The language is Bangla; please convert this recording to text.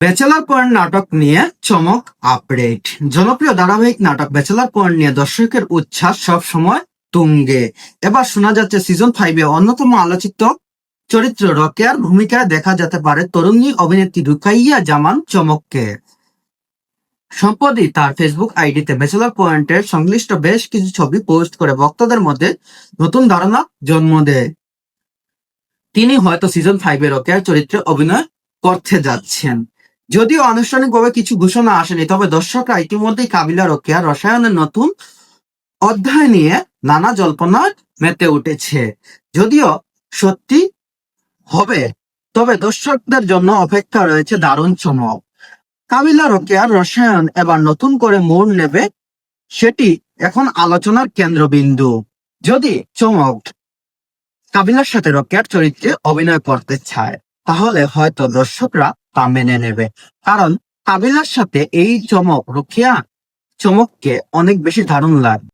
ব্যাচেলর পয়েন্ট নাটক নিয়ে চমক আপডেট। জনপ্রিয় ধারাবাহিক নাটক ব্যাচেলর পয়েন্ট নিয়ে দর্শকের উচ্ছ্বাস সব সময় তুঙ্গে। এবার শোনা যাচ্ছে সিজন 5-এ অন্যতম আলোচিত চরিত্র রকেয়ার ভূমিকায় দেখা যেতে পারে তরুণী অভিনেত্রী রুকাইয়া জামান চমককে। সম্প্রতি তার ফেসবুক আইডিতে ব্যাচেলর পয়েন্টের সংশ্লিষ্ট বেশ কিছু ছবি পোস্ট করে ভক্তদের মধ্যে নতুন ধারণা জন্ম দেয় তিনি হয়তো সিজন 5-এ রকেয়ার চরিত্রে অভিনয় করতে যাচ্ছেন। যদিও আনুষ্ঠানিকভাবে কিছু ঘোষণা আসেনি, তবে দর্শকরা ইতিমধ্যেই কাবিলা রোকেয়া রসায়নের নতুন অধ্যায় নিয়ে নানা জল্পনায় মেতে উঠেছে। যদিও সত্যি হবে, তবে দর্শকদের জন্য অপেক্ষা রয়েছে দারুণ চমক। কাবিলা রোকেয়ার রসায়ন এবার নতুন করে মোড় নেবে, সেটি এখন আলোচনার কেন্দ্রবিন্দু। যদি চমক কাবিলার সাথে রোকেয়ার চরিত্রে অভিনয় করতে চায়, তাহলে হয়তো দর্শকরা তা মেনে নেবে, কারণ কাবিলার সাথে এই চমক রোকেয়া চমককে অনেক বেশি দারুণ লাগে।